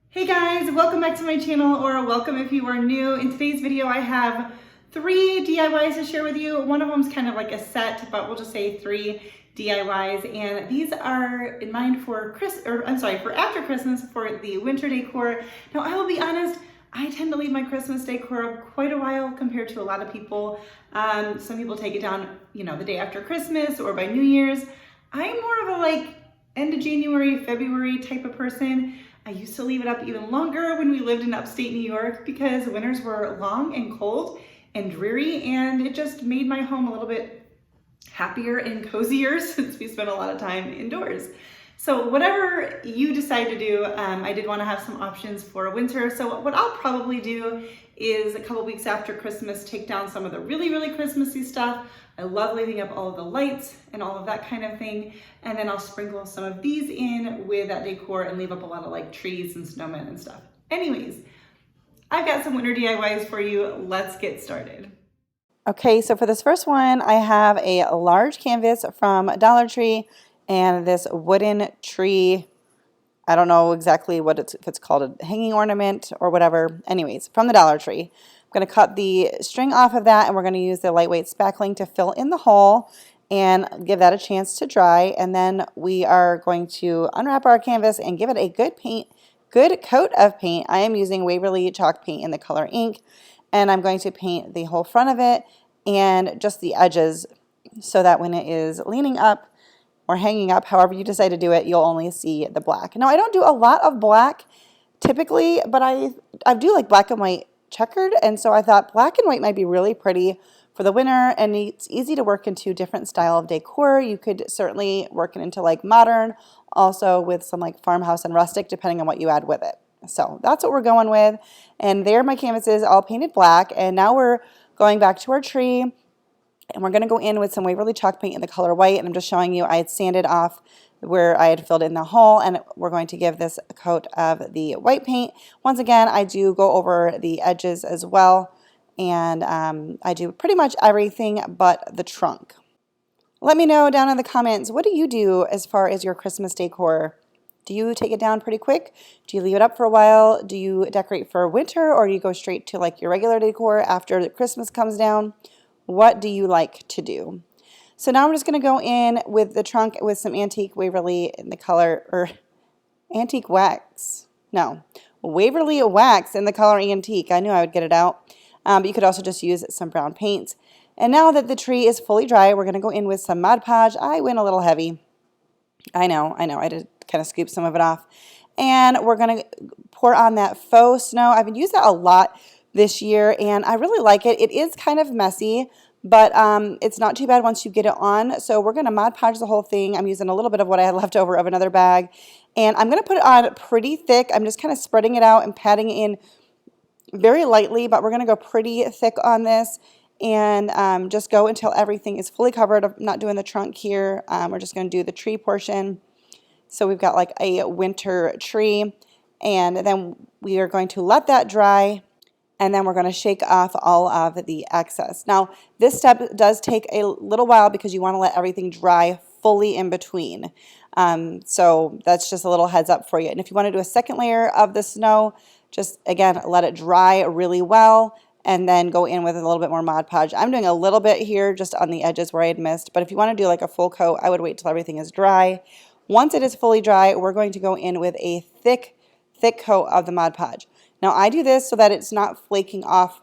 Hey guys, welcome back to my channel, or welcome if you are new. In today's video I have 3 DIYs to share with you. One of them is kind of like a set, but we'll just say 3 DIYs, and these are in mind for for after Christmas, for the winter decor. Now I will be honest, I tend to leave my Christmas decor quite a while compared to a lot of people. Some people take it down, the day after Christmas or by New Year's. I'm more of a end of January, February type of person. I used to leave it up even longer when we lived in upstate New York because winters were long and cold and dreary, and it just made my home a little bit happier and cozier since we spent a lot of time indoors. So whatever you decide to do, I did want to have some options for winter. So what I'll probably do is a couple weeks after Christmas, take down some of the really, really Christmassy stuff. I love leaving up all of the lights and all of that kind of thing. And then I'll sprinkle some of these in with that decor and leave up a lot of trees and snowmen and stuff. Anyways, I've got some winter DIYs for you. Let's get started. Okay, so for this first one, I have a large canvas from Dollar Tree and this wooden tree. I don't know exactly what if it's called, a hanging ornament or whatever. Anyways, from the Dollar Tree. I'm going to cut the string off of that, and we're going to use the lightweight spackling to fill in the hole and give that a chance to dry. And then we are going to unwrap our canvas and give it a good coat of paint. I am using Waverly chalk paint in the color ink, and I'm going to paint the whole front of it and just the edges so that when it is leaning up or hanging up, however you decide to do it, you'll only see the black. Now, I don't do a lot of black typically, but I do like black and white checkered, and so I thought black and white might be really pretty for the winter, and it's easy to work into different style of decor. You could certainly work it into modern, also with some farmhouse and rustic, depending on what you add with it. So that's what we're going with, and there my canvases all painted black, and now we're going back to our tree, and we're going to go in with some Waverly chalk paint in the color white, and I'm just showing you I had sanded off where I had filled in the hole, and we're going to give this a coat of the white paint. Once again, I do go over the edges as well, and I do pretty much everything but the trunk. Let me know down in the comments, what do you do as far as your Christmas decor? Do you take it down pretty quick? Do you leave it up for a while? Do you decorate for winter, or do you go straight to your regular decor after the Christmas comes down? What do you like to do? So now I'm just going to go in with the trunk with some antique Waverly in the color, or antique wax. No, Waverly wax in the color antique. I knew I would get it out. But you could also just use some brown paint. And now that the tree is fully dry, we're going to go in with some Mod Podge. I went a little heavy. I know. I did kind of scoop some of it off. And we're going to pour on that faux snow. I've used that a lot this year, and I really like it. It is kind of messy, but it's not too bad once you get it on. So we're going to Mod Podge the whole thing. I'm using a little bit of what I had left over of another bag, and I'm going to put it on pretty thick. I'm just kind of spreading it out and patting it in very lightly, but we're going to go pretty thick on this, and just go until everything is fully covered. I'm not doing the trunk here. We're just going to do the tree portion. So we've got a winter tree, and then we are going to let that dry, and then we're going to shake off all of the excess. Now, this step does take a little while because you want to let everything dry fully in between. So that's just a little heads up for you. And if you want to do a second layer of the snow, just, again, let it dry really well, and then go in with a little bit more Mod Podge. I'm doing a little bit here just on the edges where I had missed, but if you want to do a full coat, I would wait till everything is dry. Once it is fully dry, we're going to go in with a thick coat of the Mod Podge. Now, I do this so that it's not flaking off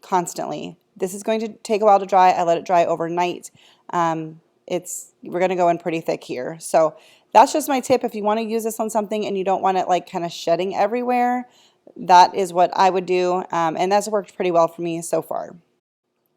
constantly. This is going to take a while to dry. I let it dry overnight. We're going to go in pretty thick here. So that's just my tip. If you want to use this on something and you don't want it kind of shedding everywhere, that is what I would do. And that's worked pretty well for me so far.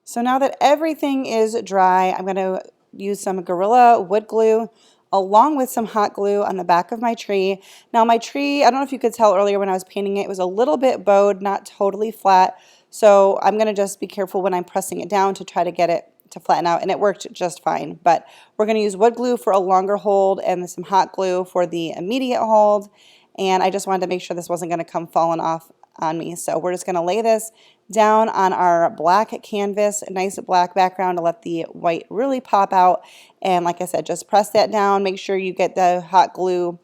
So now that everything is dry, I'm going to use some Gorilla wood glue along with some hot glue on the back of my tree. Now my tree, I don't know if you could tell earlier when I was painting it, it was a little bit bowed, not totally flat. So I'm going to just be careful when I'm pressing it down to try to get it to flatten out, and it worked just fine. But we're going to use wood glue for a longer hold and some hot glue for the immediate hold. And I just wanted to make sure this wasn't going to come falling off on me. So we're just going to lay this down on our black canvas, a nice black background to let the white really pop out. And like I said, just press that down. Make sure you get the hot glue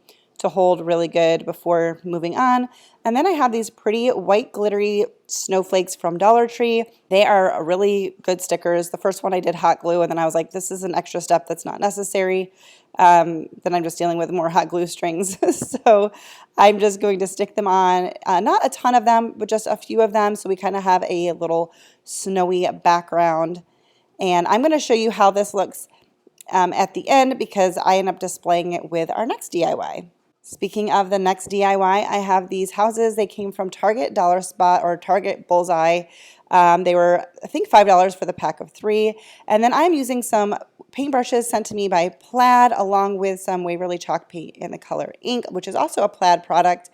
to hold really good before moving on. And then I have these pretty white glittery snowflakes from Dollar Tree. They are really good stickers. The first one I did hot glue, and then I was like, this is an extra step that's not necessary. Then I'm just dealing with more hot glue strings. So I'm just going to stick them on, not a ton of them, but just a few of them, so we kind of have a little snowy background. And I'm going to show you how this looks at the end, because I end up displaying it with our next DIY. Speaking of the next DIY, I have these houses. They came from Target Dollar Spot or Target Bullseye. They were, I think, $5 for the pack of 3. And then I'm using some paintbrushes sent to me by Plaid, along with some Waverly chalk paint in the color ink, which is also a Plaid product.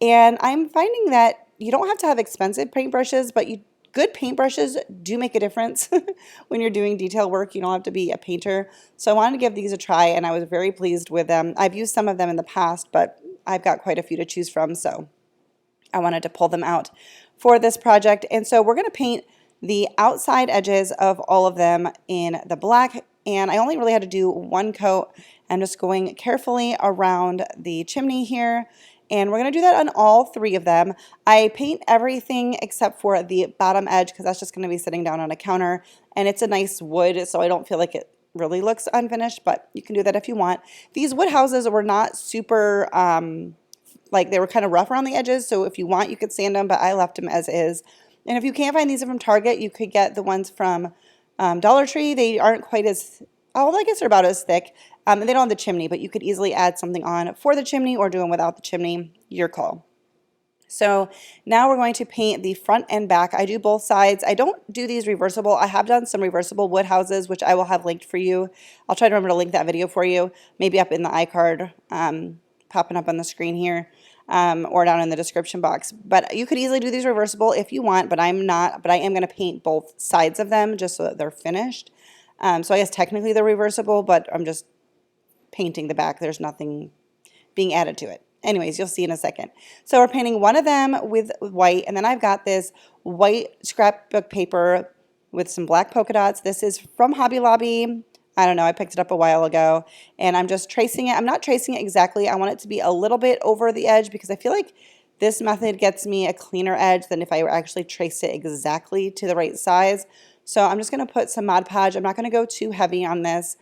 And I'm finding that you don't have to have expensive paintbrushes, but good paintbrushes do make a difference when you're doing detail work. You don't have to be a painter. So I wanted to give these a try, and I was very pleased with them. I've used some of them in the past, but I've got quite a few to choose from, so I wanted to pull them out for this project. And so we're going to paint the outside edges of all of them in the black, and I only really had to do one coat. I'm just going carefully around the chimney here. And we're going to do that on all 3 of them. I paint everything except for the bottom edge, because that's just going to be sitting down on a counter. And it's a nice wood, so I don't feel like it really looks unfinished, but you can do that if you want. These wood houses were not super, like they were kind of rough around the edges, so if you want, you could sand them, but I left them as is. And if you can't find these from Target, you could get the ones from Dollar Tree. They aren't quite as, oh, I guess they're about as thick. And they don't have the chimney, but you could easily add something on for the chimney or do them without the chimney. Your call. So now we're going to paint the front and back. I do both sides. I don't do these reversible. I have done some reversible wood houses, which I will have linked for you. I'll try to remember to link that video for you, maybe up in the iCard, popping up on the screen here, or down in the description box. But you could easily do these reversible if you want, but I'm not. But I am going to paint both sides of them just so that they're finished. So I guess technically they're reversible, but I'm just painting the back. There's nothing being added to it. Anyways, you'll see in a second. So we're painting one of them with white, and then I've got this white scrapbook paper with some black polka dots. This is from Hobby Lobby. I don't know, I picked it up a while ago, and I'm just tracing it. I'm not tracing it exactly. I want it to be a little bit over the edge, because I feel like this method gets me a cleaner edge than if I actually traced it exactly to the right size. So I'm just going to put some Mod Podge. I'm not going to go too heavy on this.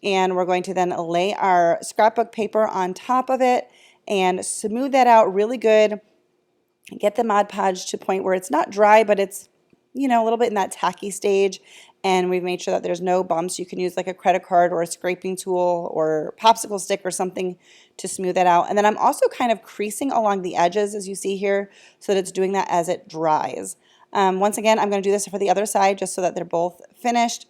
And we're going to then lay our scrapbook paper on top of it and smooth that out really good. Get the Mod Podge to a point where it's not dry, but it's, you know, a little bit in that tacky stage. And we've made sure that there's no bumps. You can use like a credit card or a scraping tool or popsicle stick or something to smooth that out. And then I'm also kind of creasing along the edges, as you see here, so that it's doing that as it dries. Once again, I'm going to do this for the other side just so that they're both finished.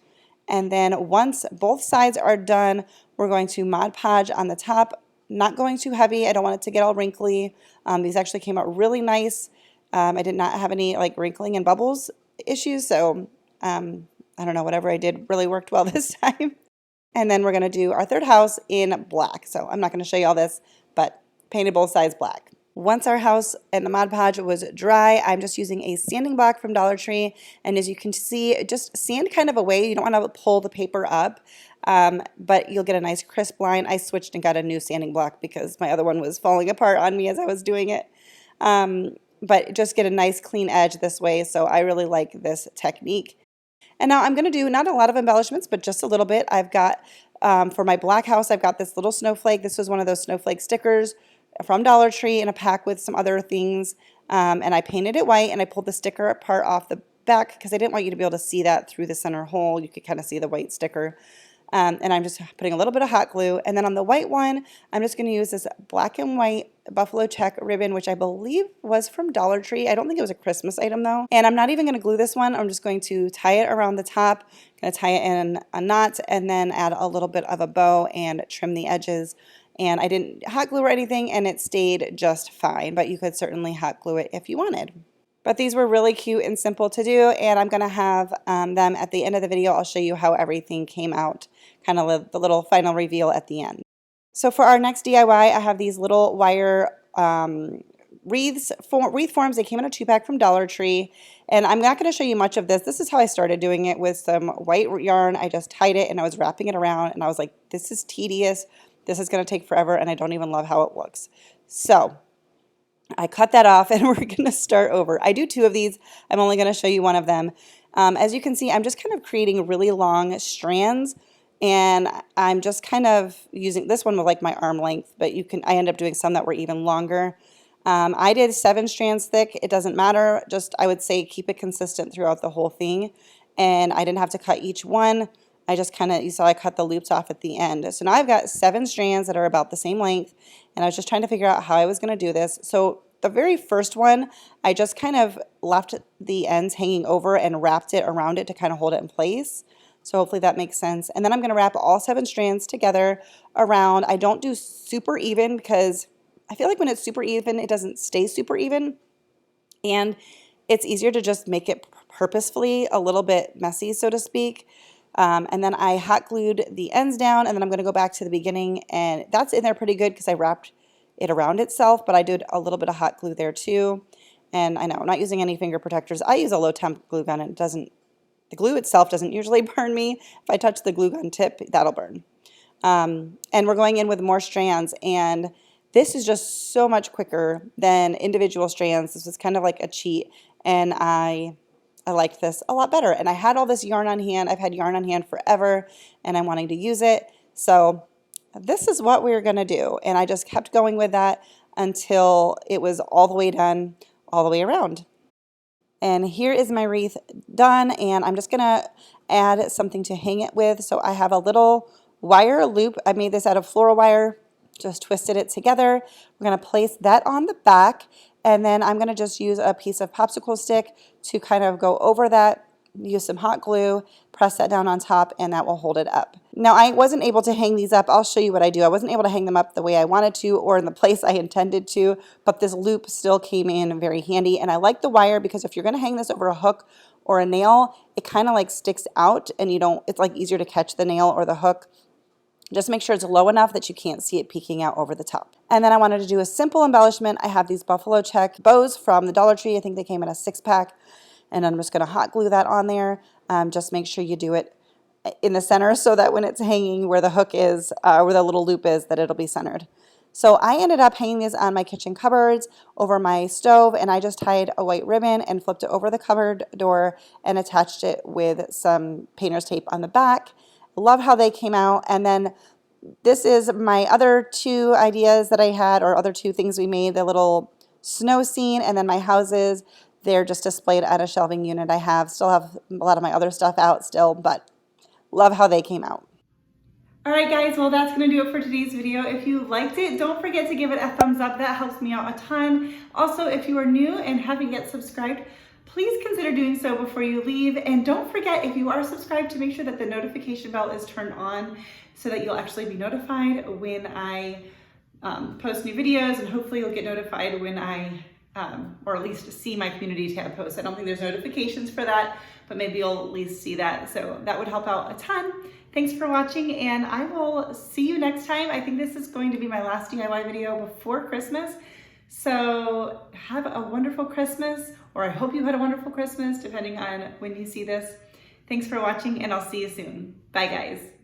And then once both sides are done, we're going to Mod Podge on the top, not going too heavy. I don't want it to get all wrinkly. These actually came out really nice. I did not have any like wrinkling and bubbles issues, so I don't know, whatever I did really worked well this time. And then we're going to do our third house in black. So I'm not going to show you all this, but painted both sides black. Once our house and the Mod Podge was dry, I'm just using a sanding block from Dollar Tree. And as you can see, just sand kind of away. You don't want to pull the paper up, but you'll get a nice crisp line. I switched and got a new sanding block because my other one was falling apart on me as I was doing it. But just get a nice clean edge this way. So I really like this technique. And now I'm going to do not a lot of embellishments, but just a little bit. I've got, for my black house, I've got this little snowflake. This was one of those snowflake stickers from Dollar Tree in a pack with some other things. And I painted it white, and I pulled the sticker part off the back because I didn't want you to be able to see that through the center hole. You could kind of see the white sticker. And I'm just putting a little bit of hot glue. And then on the white one, I'm just going to use this black and white buffalo check ribbon, which I believe was from Dollar Tree. I don't think it was a Christmas item though. And I'm not even going to glue this one. I'm just going to tie it around the top, going to tie it in a knot, and then add a little bit of a bow and trim the edges. And I didn't hot glue or anything, and it stayed just fine, but you could certainly hot glue it if you wanted. But these were really cute and simple to do, and I'm going to have them at the end of the video. I'll show you how everything came out, kind of the little final reveal at the end. So for our next DIY, I have these little wire wreath forms. They came in a 2-pack from Dollar Tree, and I'm not going to show you much of this. This is how I started doing it with some white yarn. I just tied it, and I was wrapping it around, and I was like, this is tedious. this is going to take forever and I don't even love how it looks. So I cut that off and we're going to start over. I do 2 of these. I'm only going to show you one of them. As you can see, I'm just kind of creating really long strands, and I'm just kind of using this one with like my arm length, but I end up doing some that were even longer. I did 7 strands thick. It doesn't matter. Just, I would say, keep it consistent throughout the whole thing. And I didn't have to cut each one. I just kind of, you saw I cut the loops off at the end. So now I've got 7 strands that are about the same length, and I was just trying to figure out how I was going to do this. So the very first one, I just kind of left the ends hanging over and wrapped it around it to kind of hold it in place. So hopefully that makes sense. And then I'm going to wrap all 7 strands together around. I don't do super even because I feel like when it's super even, it doesn't stay super even. And it's easier to just make it purposefully a little bit messy, so to speak. And then I hot glued the ends down, and then I'm going to go back to the beginning, and that's in there pretty good because I wrapped it around itself, but I did a little bit of hot glue there too. And I know I'm not using any finger protectors. I use a low temp glue gun, and the glue itself doesn't usually burn me. If I touch the glue gun tip, that'll burn. And we're going in with more strands, and this is just so much quicker than individual strands. This is kind of like a cheat, and I liked this a lot better. And I had all this yarn on hand. I've had yarn on hand forever, and I'm wanting to use it. So this is what we're going to do. And I just kept going with that until it was all the way done, all the way around. And here is my wreath done, and I'm just going to add something to hang it with. So I have a little wire loop. I made this out of floral wire, just twisted it together. We're going to place that on the back, and then I'm going to just use a piece of popsicle stick to kind of go over that, use some hot glue, press that down on top, and that will hold it up. Now, I wasn't able to hang these up. I'll show you what I do. I wasn't able to hang them up the way I wanted to or in the place I intended to, but this loop still came in very handy. And I like the wire because if you're going to hang this over a hook or a nail, it kind of like sticks out, and it's like easier to catch the nail or the hook. Just make sure it's low enough that you can't see it peeking out over the top. And then I wanted to do a simple embellishment. I have these buffalo check bows from the Dollar Tree. I think they came in a 6-pack. And I'm just going to hot glue that on there. Just make sure you do it in the center so that when it's hanging where the hook is, where the little loop is, that it'll be centered. So I ended up hanging these on my kitchen cupboards over my stove, and I just tied a white ribbon and flipped it over the cupboard door and attached it with some painter's tape on the back. Love how they came out. And then this is my other 2 ideas that I had, or other 2 things we made, the little snow scene, and then my houses. They're just displayed at a shelving unit I still have a lot of my other stuff out still, but love how they came out. All right, guys, well, that's going to do it for today's video. If you liked it, don't forget to give it a thumbs up. That helps me out a ton. Also, if you are new and haven't yet subscribed, please consider doing so before you leave. And don't forget, if you are subscribed, to make sure that the notification bell is turned on so that you'll actually be notified when I post new videos, and hopefully you'll get notified when I or at least see my community tab post. I don't think there's notifications for that, but maybe you'll at least see that. So that would help out a ton. Thanks for watching, and I will see you next time. I think this is going to be my last DIY video before Christmas. So have a wonderful Christmas, or I hope you had a wonderful Christmas, depending on when you see this. Thanks for watching, and I'll see you soon. Bye, guys.